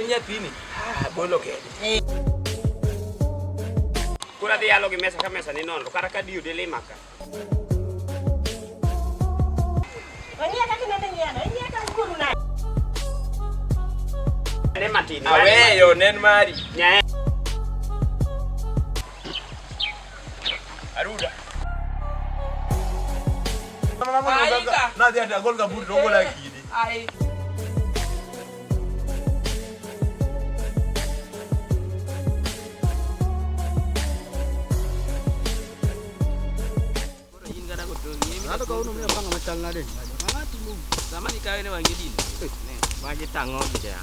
en nyathini. Bolo kede. Kura dhi yalo gi mesa ka mesa ni nono kata ka diyo dele maka. Onyia kaka nende nyiano, onyia kaka kuru na. Ne matini. Aweyo nen mari. Nyae. Aruda. Na dia ada gol kabur dogo lagi ni. Ai. Ada kau nomor apa nama channel ada? Sama ni kau ni wangi din. Magi tango dia.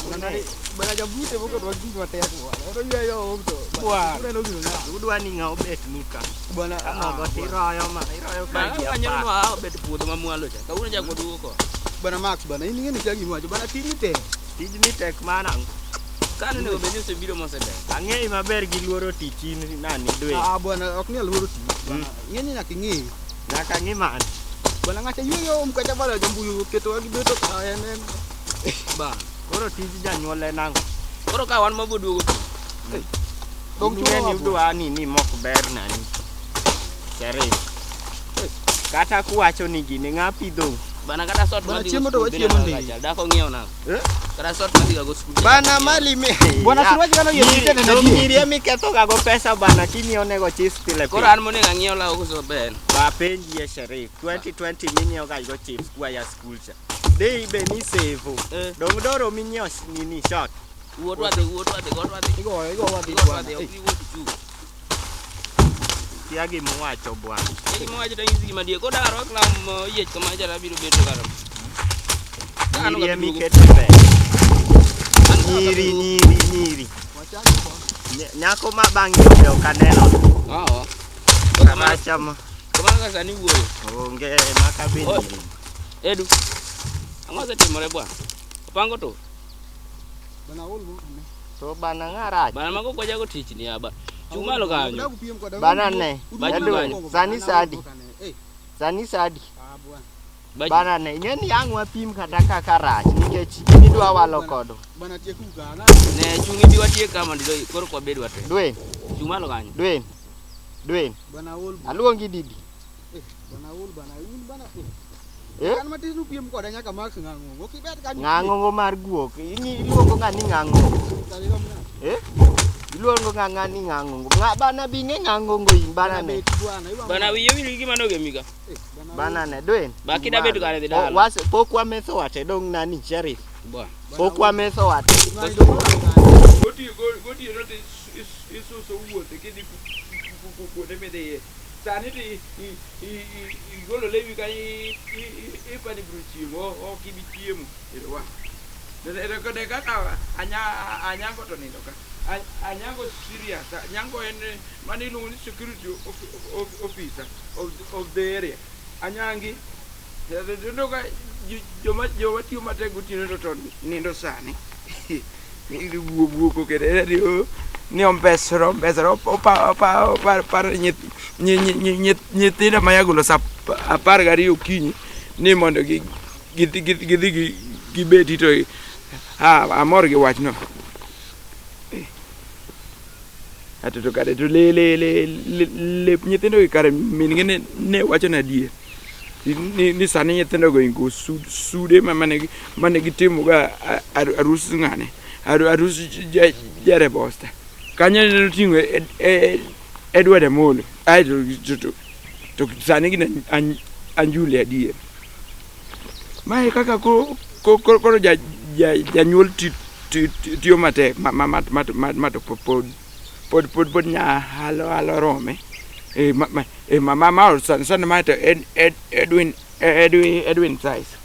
Nanti belajar bute bukan wajib mati aku. Orang dia yo betul. Wah. Sudah lagi na. Dua ni ngau bet nuka. Bana Kamo go tiro yo ma. Tiro yo Bana kan dia. banyak no ah bet puto mamualo ja. Kau ni jago dulu kok. bana Max bana ini ni lagi mau bana tini teh. Tiji ni tek mana? Kan ni go benyo se video mo se be. Angei maber gi luoro tiji ni nani dwe. Bana ok ni luru ti. Ini nak ingi. Nakangi man. Bana ngaca yo muka bala jambu keto lagi beto kayanen. Ba. Koro tiji janyuole nang. Koro kawan mo bodu go. Dong Ni cuma ni dua ni mok ber nani. Sere. Kata kuwacho ni gini ngapi dong. Bana kada sort Bana mati. chiemo to wachiemo ndi. Da ko ngiew na. Kada sort mati go school. Bana mali me. Bana suruaji kana yo tite na di. Nyiri mi keto ga go pesa bana kini onego chis pile. Koro an mo ne ngiew la go so ben. Ba penji ye shere 2020 minyo ga go chips kwa ya school cha. Dei be ni save. Dong doro minyo ni shot. Wuot wa de godwa de. Igo wadi Godwa de bwana. opi wuot chu. Tiagi muwacho bwana. Iki mo aja dangi ma die ko daro klam ye ko ma jara biro bedo garam. Nyiri mi keto be. Nyiri. Nyako ma bangi yo kanelo. Oo. Macam Kemana ka sani wuoyo? onge makabindi. Edu. Ang'o osetimore bwana? Opango to? Bana ulmu. So bana ngara. Bana mago kwa jago tich ni aba. Chuma lo kanyo. Bana ne. Baju Sani sadi. Sani sadi. Baju. Bana ne nyeni yangu apim kata kakarach nikech ni dwa walo kodo. Bana tie kuga na. Ne chungi biwa tie kama ndido koro kwa bedu ate. Dwen, Chuma lo kanyo. Dwen. Bana ulmu. Aluongi didi. Bana bana. Eh? Kan mati nu piem koda nyaka Max ngango. Oki bet kan. Ngango mar guok. Ini iluongo ngani ngango. Kali rom na. Eh? Iluongo ngani ngango. Bana binge ngango ngoi bana ne. Bana wiye wili gima no gemiga. Bana ne Dwen. Ba kida bedu kare de dalo. Was pokwa metho wate dong nani sheriff. Bwana. Pokwa metho wate. Goti no isu so wuote kidi ku de mede. Sani di golo lewi kan i pani bruchimo o kibi chiemo irwa. Dere ko de kata anya go to ni doka. Anya go serious. Nyango en mani lu ni security officer of the area. Anyangi ndoka joma tiyo matego tino to nindo sani. Ni buo ko kede dio ni ompesro para nyithindo mayagulo sa 12 okinyi ni mondo gibeti to amor gi wachno ato kare to le nyithindo kare min ne wacho na die ni sani nyithindo go ingo sude mane gitimo ga arus ngane arus jare bosta kanya no tingo Edward Amolo ai to sani gina anjule adie mai kaka ko janyuol tiyo matek mato pod nya halo rome mama san mato Edwin size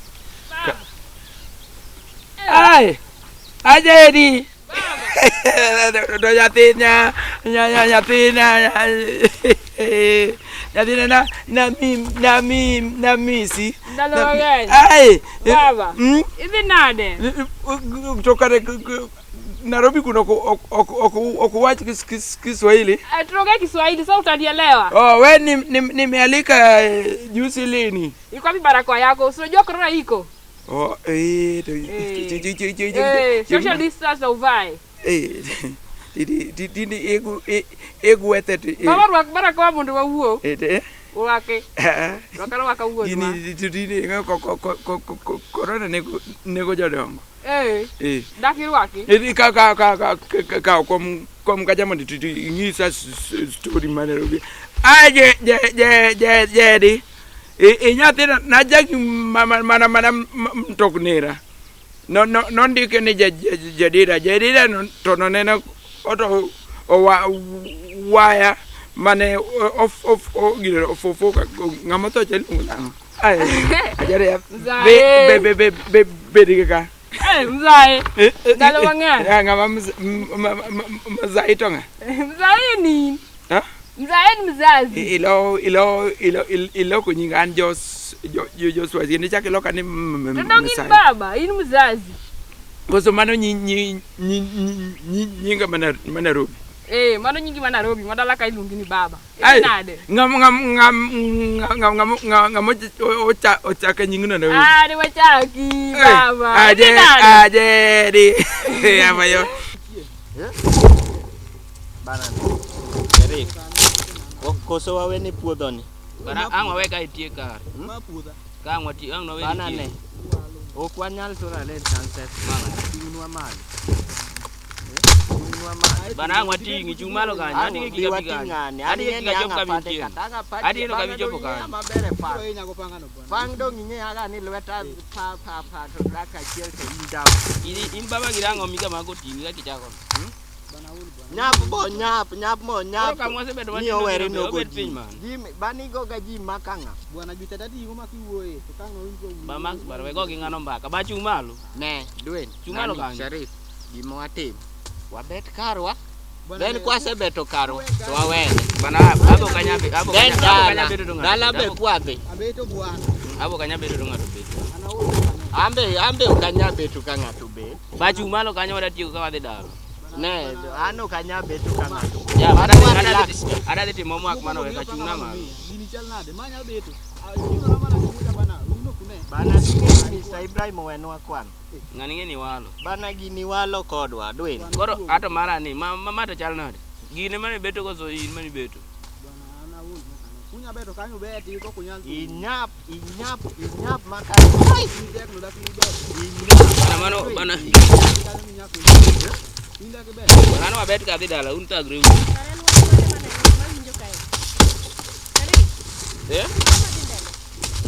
ai ajedi do nyathina na misi Ndalo magani. ai Baba. Hivi nade? to kare Nairobi kuna okuwachi Kiswahili. Tunaongea Kiswahili sasa utanielewa. Oh, we nimealika juzi lini? Iko wapi barakoa yako? Unajua corona iko. Oh, Social distance uvae. Tini egu etete. Mama rwak barakoa mondo wawuo. Urake. Rwakano wakawuo. Tini korona nego jodongo. Daki rwaki. Ka kom kaja mondo ing'isa story mane. Jedi. Nyathi najaki mana mtoknera. No ndike ni jadira to noneno oto waya mane ofofoka ng'ama tho chalungu nang'o. Ajare bedi ka. Mzae. Dalo mang'eny. Ng'ama mzai to ng'a. Mzae ni. Ha? Mzae ni mzazi. Ilo kunyingan jo Swazi ni chake loka ni msai. Baba, ini mzazi. Koso mano nyinga Nairobi. Mano nyingi Nairobi, madala ka ilungi ni baba. Nade. Ngam ochaka nyinguna Nairobi. Ni wachaki baba. Aje amayo. Bana. Eri. Koso wawe ni puodho ni. Bara ang'o we ka itie kar. Ma puodha. Ka ang'o ti ang'o we Bana itie. ne. Ok wanyal tora len sunset mama. Tunwa malo. Tunwa malo. Bara ang'o tingi chung malo kanyo. Adi ki ka bigani. Adi ki ka chop ka bintie. Adi no ka bichopo kanyo. Mabere pa. Ko inya go pangano bwana. Fang dong inye aga ni lweta pa to daka chiel to indam. In baba girango miga mago tingi ka kichako. Nyap mo. Ka mwase bedo Ni owere no go piny man. Jim bani go ga jim makanga. Bwana juta tadi go makiwuoye. To kang no winjo. Ba Max bara we go gi ng'ano mbaka. Ba chung malo. Ne, dwen. Chungalo kanyo. Sharif. Gima watim. Wabet karwa. Ben kwase beto karwa. To wawene. Bana abo kanya bedo to ng'ato. Dala be kwadhi. Abeto bwana. Abo kanya bedo to ng'ato bedo. Ambe ukanya betu ka ng'ato be. Ba chung malo kanyo wada tiyo ka wadhi dalo. Ne, ano kanya betu ka ng'ato. Ya, ada di timo mak mano we ka chung na malo. Gini chal nade manya beto. Ayuno na mana kuja bana. Uno kune. Bana sike Mr. Ibrahim wenwa kwan. Ng'ani ng'eni walo. Bana gini walo kodwa dwen. Koro ato mara ni mama to chal nade. Gine mane beto koso in mane beto. Bwana ana uno. Kunya beto kanyo beti ko kunyan. Inyap maka. Ai, tek no dak ni beto. Bana mano bana. Inda ke be. Bana mabet ka dhi dala un tagre.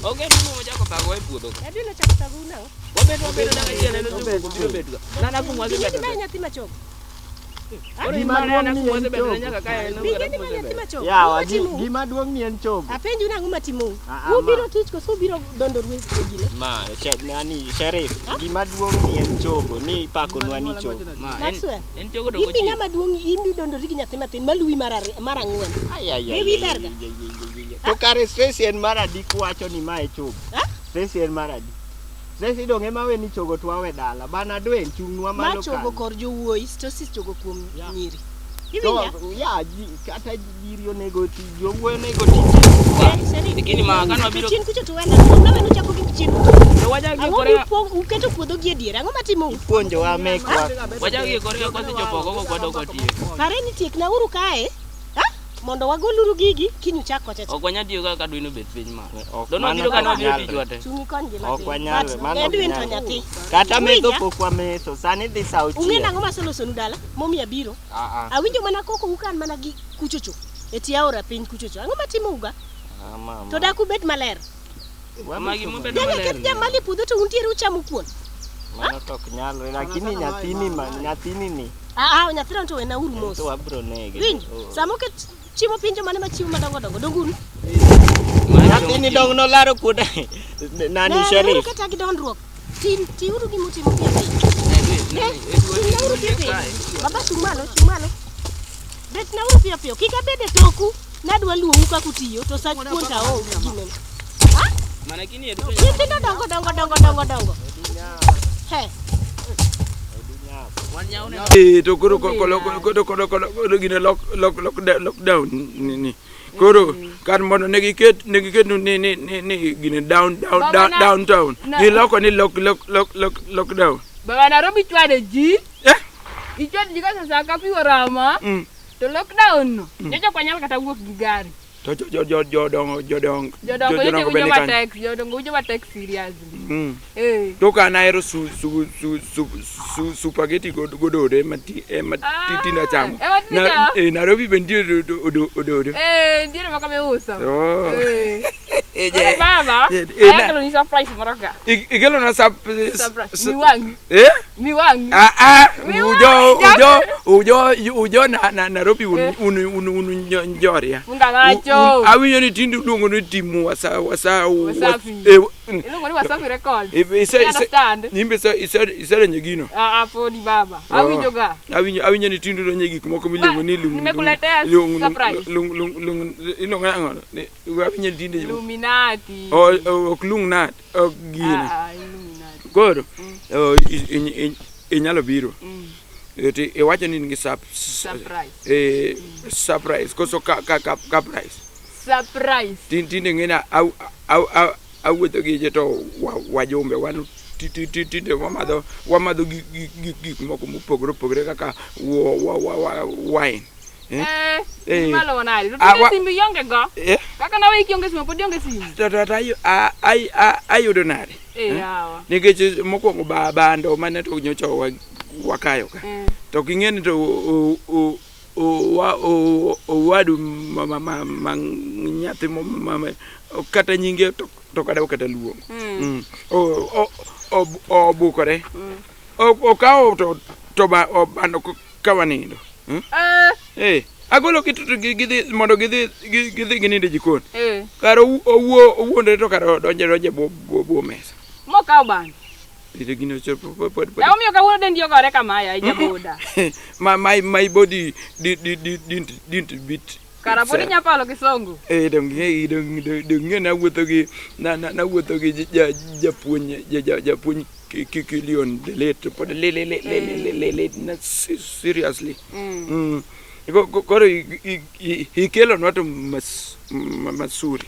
Okay, ni mo jako tago e puodho. Adino chako tagu nao. Wabedo daga chiel en biro bedo. Nana ku mwase bedo. Ni nyathi machogo. Gima duong' ni en chogo. Nyaka kae en Bingeni ma nyathi machogo. Yawa gima duong' ni en chogo. Apenju nang'o matimo. Ah, Ubiro tich koso ubiro dondo ruwezi gine. Ma, nani Sharif, gima duong' ni en chogo, ni pakonwa ni chogo. Ma en chogo to Ibi ng'ama duong' in dondori gi nyathi matin maluwi mar ang'wen. Ewi darga. To kare Stacy en mar adi kuwacho ni ma e chogo. Stacy en mar adi. Stacy dong' ema we ni chogo to wawe dala. Bana dwen chung'nwa malo Ma chogo kor jowuoyi, Stacy chogo kuom nyiri. Kata jiri onego ti, jowuoyi onego ti. Lakini ma kanwa biro. Chin kucho to wena, nawe nuchako gi chin. To waja gi Ang'o kore. uketo puodho gi edier, ang'o matimo? Puonjo wa mekwa. Waja gi kore kosi chopo gogo kwado kotie. Pare ni tiekna uru kae. Mondo wagoluru gigi kinyu chak kocha. Ok wanya tiyo ka dwino bet piny ma. Dono biro kanwa biro tich wate. Chungi kon gi Ok wanyal, mano Edwin to nyathi. Kata metho pok wametho, sani dhi sa Ung'e auchiel. nang'o maselosonu dala? Momiya biro. Awinjo mana koko ukan mana gi kuchocho. E tie aora piny kuchocho. Ang'o matimo uga? To dak ubet maler. Magi mo bedo Dala maler. ket jamali puodho to untiere uchamo kuon. Mano tok nyalo, lakini nyathini ni. Nyathino to wena uru mos. To wabro nege. Winj, samo ket chiemo pinjo mane machiemo madongo donguru. Nyathini dong no laro kuda. Nani Sharif. Kata gi dondruok. Ti uru gi mutimo piyo. Baba chumalo. Bet na uru piyo. Kika bede toku. Nadwa luongu ka kutiyo to sa kuon ta o ginen. Mana kini ya duto. Nyithindo dongo. He. To koro gine lockdown ni. Koro kan mondo ne giket ni gine downtown. Giloko ni lockdown. Baba Nairobi chwade ji. Ichwade ji ka sasa ka piwo rama. To lockdown no. Jojo kwanyal kata wuok gi gari. To jodongo batek seriously. To kana ero spaghetti godore titina chamo. Nairobi bendio odo. Ndiye makame uso. Baba, ayakalo ni surprise moroka. Igelo na surprise. Miwang. Ujo na Nairobi unjoria. Ngacho. Awinyo ni tindi luongo ni timu wasa. Ilungo ni Wasafi record. Nimbe isere nyegino. Podi baba. Awinjoga. Awinyo ni tindi lo nyegi kumoko miluongo ni lungu. Nimekuletea surprise. Ilungo yango. Awinyo ni tindi. Illuminati. Illuminati. Gino. Illuminati. Koro. Inyalo biro. Iwacho ni ngi surprise. Surprise. Koso ka price. Surprise. Tinde ngena awuotho gi jeto wajombe wanu tinde wamadho gik moko mopogore kaka wine. Malo wanali. Rutu simu yonge go. Kaka na wiki yonge simu podi yonge simu. Ayudo nade. Yawa. Nikech mokwongo bando mane to nyocho wakayo ka. To king'eni to wadu nyathi kata nyinge to kata luong. Obukore. Okawo to bando kawanindo. Agolo kitu gidhi mondo gidhi gininde jikon. Karo owuonde to karo donje bo mesa. Mokaw bando. Ite gino chopo. Ya umiyo kawuono dendi yogore kamaya ijaboda. My body didn't beat. Kara podi nyapalo kisongo. Dong na wuotho gi japuonj kilion late pod le seriously. Koro ikelo nwato Masuri.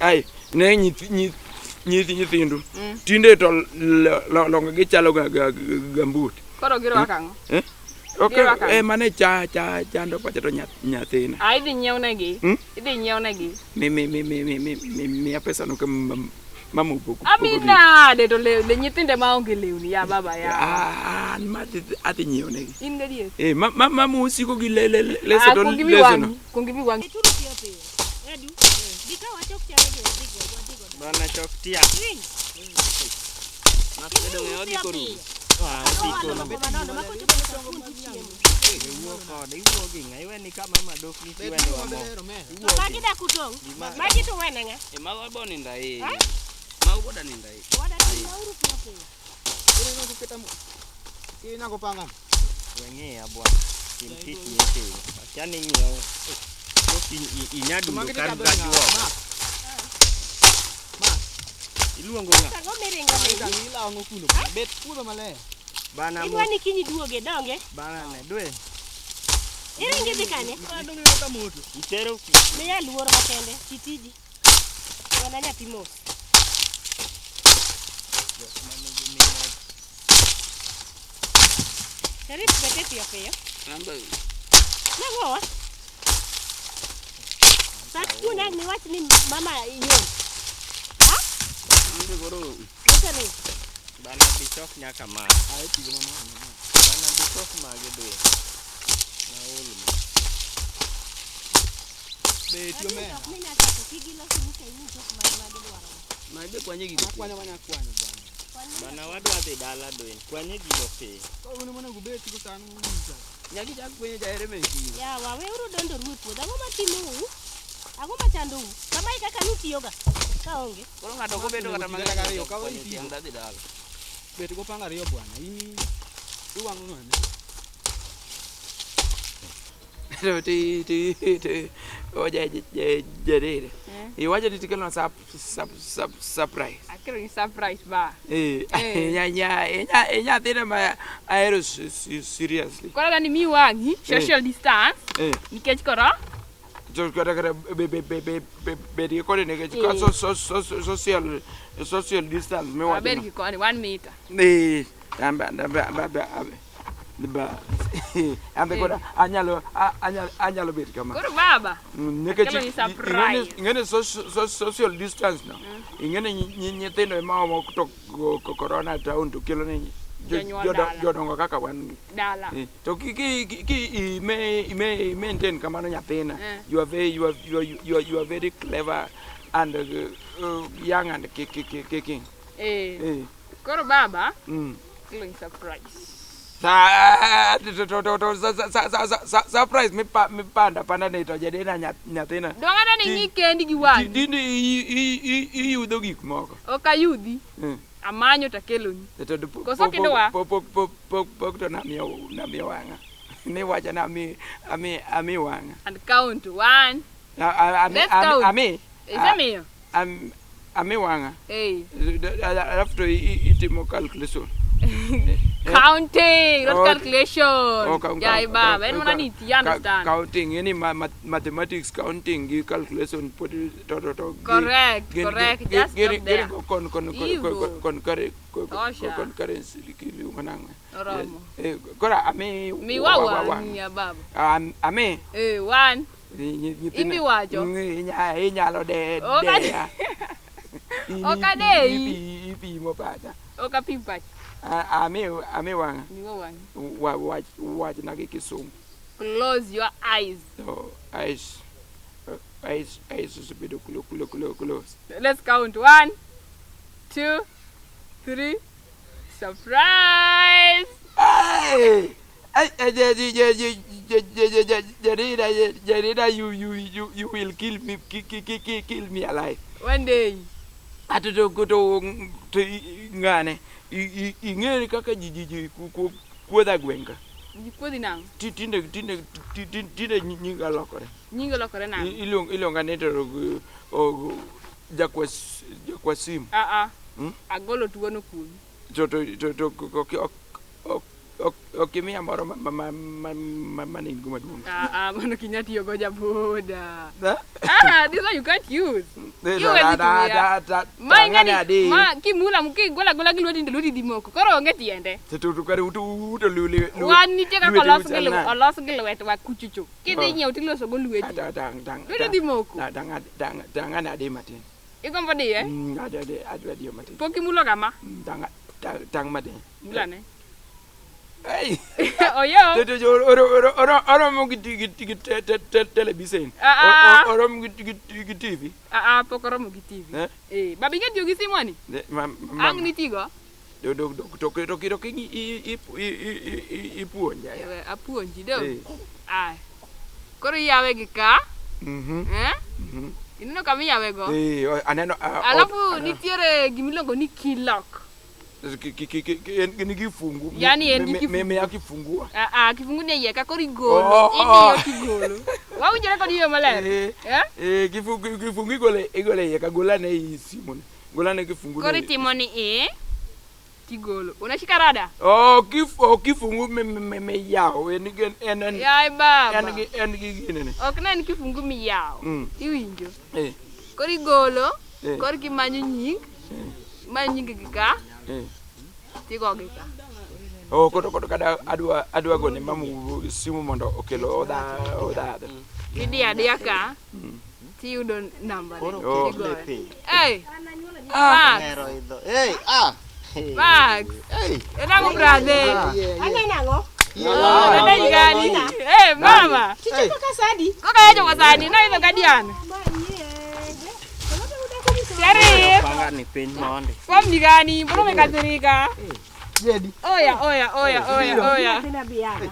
Ai ne nyithindu tinde to longo gichalo gambut. Koro giro kango. Okay, mane chando pacha to nyathina. Idhi nyiewonegi. Mi pesa no kam mamu poko. Amina de to le nyithinde maonge lewni ya baba ya. Adhi nyiewonegi. In gadier. Mamu usiko gi leso to leso no. Kungi bi wangi. Edu. Dika wacho kuchare jo digo. Bana chok tia. Makedo ng'e odhi koru. Iweni kama madok ni siwende wamo. Magi da kutong. Magi to wene nga. Mago boni ndai. Mago boda ni ndai. Wada tinauru kiape. Ile ngo kitamu. Ina kupanga. Wengi ya bwana. Simtiti yete. Achani nyao. Inyadu kan gajuo. Iluongo nga. Sango miringo ni. Ila ngokuno. Bet pudo male. Bana mo. Idwani kinyi duoge donge. Bana ne dwe. Iringi dikane. Adonge kota moto. Itero ki. Miya luor makende. Titiji. Wana nyathi mos. Kari bete piyo. Amba. Nagowa. Sakuna ni wach ni mama inyon. Ha? Amba goro. Okere. Bana bichok nyaka ma. Ai tigo mama. Bana bichok mage dwe. Na ulu. Betio me. Mimi nataka kigilo simuke ni chok mage dwaro. Mage kwanye gi. Kwanya bwana. Bana wadwa dhi dala dwe. Kwanye gido pe. Ko uno mwana gubeti ko sanu nza. Nyagi jak kwenye jaere meki. Ya wawe uru dondo ruwe puodho. Ang'o matimo? Ang'o machando u? Kama kaka nutiyoga. Kaonge. Koro ng'ato ko bedo kata mang'eny Ariyo ka kwenye witi. tiang dhi dala. Beti ko panga ariyo bwana. Ini iwangu ng'ane. ti oja jadede. Iwacho ni tikelo surprise. Akelo ni surprise ba. Nyathina ma ahero seriously. Koro ni mi wangi social distance. Nikech koro kata bedi kode nikech social distance me wacho. Aber gi koni 1 meter. Ambe koda anyalo bet kama. Koro baba. Nikech Akelo ni surprise. ingene social distance no. Ingene nyithindo ema moko to corona town to kelo ni jodongo kaka wan dala. To ki maintain kamano nyathina. You are very clever and young and kicking. Koro baba. Kelo ni surprise. Surprise mi panda neto jadena nyathina. Dongana ni ngikendi gi wani. Dinde iyudo gik moko. Ok ayudi. Amanyo takeloni. Koso kidwa. Pok to namiyo wanga. Ni wacha nami wanga. And count 1. Let's count. Ami. Isemiyo. Ami wanga. Alafu to itimo calculation. Counting, not calculation. Yeah, baba. And when you understand. Counting, any mathematics counting, calculation, put it to. Correct. Just stop there. Concurrence. Kora ami. Mi wawa niya baba. Ami. 1. Imi wacho. Inyalo de. Okadei. Ipi mo pacha. Okapipa. Ami wanga. Mi wawa. Watch na kisumu. Close your eyes. Oh, eyes is a bit close. Let's count 1, 2, 3. Surprise! Hey! Jarida, you will kill me alive. One day. Atuto kuto ngane. Ingeri kaka jiji kuoda gwenga. Kuodi nang. Tinde nyinga lokore. Nyinga lokore nang. Ilonga netero jakwasim. Agolo tuono kuom. Okimiya moro manigi maduong'. Mano kinyati yogo jaboda. This one you can't use. Ma kimula gola lweti di moko. Koro onge tiende. Wan nitie kaka olos gi lwet wa kuchuchu. Kidhi nyiew tiloso go lweti. Lweti di moko. Dangane adi matin. Igombo di Adwa dio matin. Pok imulo kama. Tang matin. Mulane. Hey. Oyo. Oro mo giti television. Oro mo giti TV. Pok oro mo gi TV. Babi get yo gi simoni. Ang nitigo. To ipuonja. Apuonji do. Koro yawe gi ka. Ineno kama yawe go. Aneno. Alafu nitiere gimiluongo ni key lock. En kifungu. Yani en kifungu. Me akifungua. Kifungu ne yeka kori golo. Ini kigolo. Wa ujira kodi yo maler. Kifungu igole yeka gola ne simu. Gola ne kifungu. Kori timoni kigolo. Unashika rada? Kifungu me yao. En Yai baba. En gine. Ok en kifungu mi yao. Iwinjo. Kori golo. Kori kimanyo nying. Manyo nying kika. Tigo gika. Koto kada adwa gone mamu simu mondo okelo oda. Kidi adiaka. Ti yudo namba. Hey. Max. Enango brother. Anenango. Nani gani? Hey mama. Chicho kasadi. Kaka yejo kasadi na hizo kadiana. Sherif. Panga ni pin monde. Kom ni gani? Mbona umekasirika? Jadi. Oya. Tena biana.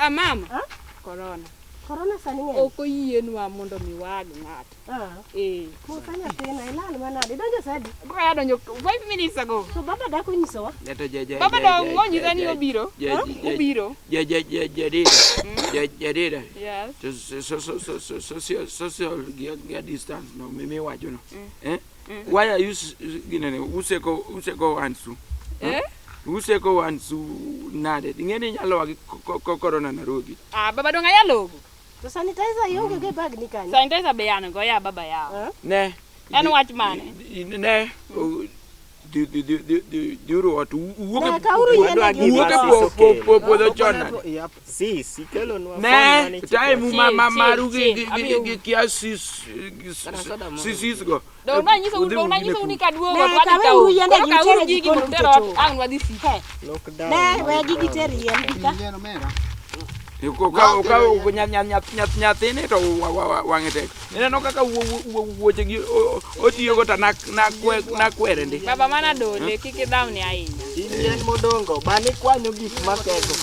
Mama. Corona. Corona sani ng'eny. Ok oyienwa mondo mi wag ng'ato. Musa nyathina ilal manade donjo sadi. Baka donjo 5 minutes ago. To baba dako nyisowa. Baba dong ng'onyisa ni obiro. Obiro. Jadida. Yes. Social distance no mimi wacho no. Why are you useko ansu? Useko ansu nade. Ingeni nyalo wagi corona Nairobi. Baba dong ayalogo. To sanitizer yonge ge bag ni kanyo. Sanitizer be yan go ya baba ya. Ne. En wach mane? Ne. Diuro watu Ne kauru yene puodho chona. Si kelo nwa. Ne, time maru gi kiasis go. Dong na nyiso uni kaduogo wadhi ka uru yende gitere gigi mondo tero ang wadhi si. Lockdown. Ne we gitere yende ka. Ko nyathini to wang'e tek. Ineno kaka wuoche gi otiyo go to nakwere ndi. Baba mana dole kik idhawni ahinya. Yien modongo bani kwanyo gik makego.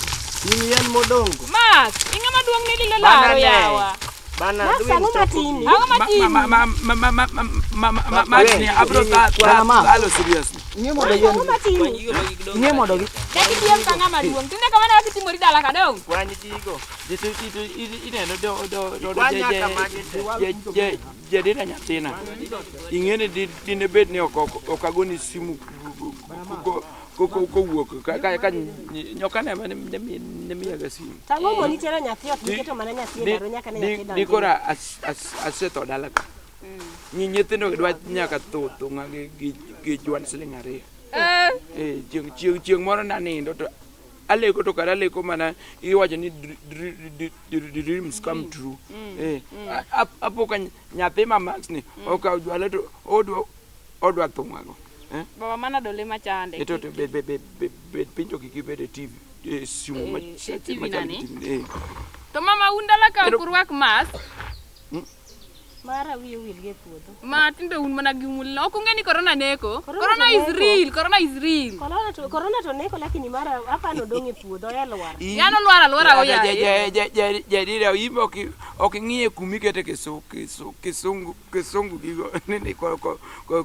Yien modongo. Mas, ing'ama duong' ni lilo laro yawa. Bana Sango matini. Ang'o matini? Matini abro talo seriously. Sango matini. Ing'e mondo gi. Kaki diem ka ng'ama duong'. Tinde kamane wakitimori dala ka dong? Kwany digo. Ineno jadida nyathina. Ing'eni dine bed ni ok agoni simu kowuok ka nyokane ne miyaga simu. Tango moni tero nyathi ot niketo mana nyathi daro nyaka ne nyathi daro. Dikora asetho dala ka. Nyithindo dwa nyaka tho ng'agi gi juan siling 2. Chieng' moro nanindo to aleko to kara aleko mana iwacho ni dreams come true. Apoka nyathi ma Max ni okaw jwala to odwa tho ng'ago. Baba mana dole machande. Ito to bed pinjo kikibede TV simu TV. To mama undala ka kurwak mas. Mara wiye wil ge puodho. Ma tindo un mana gimul. Ok ungeni corona neko. Corona is real. Corona to neko lakini mara hapa no donge puodho ya lwara. Yano lwara oya. Jadira yimo ok ng'iye kumikete kisungu gigo nene ko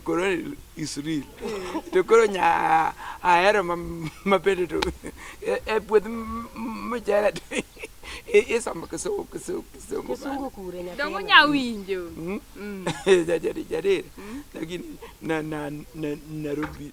corona is real. To koro nya ahero mapende to e puodho machara isama kisungu kure nyathi. Dongo nyawinjo. Jadira lakini na Nairobi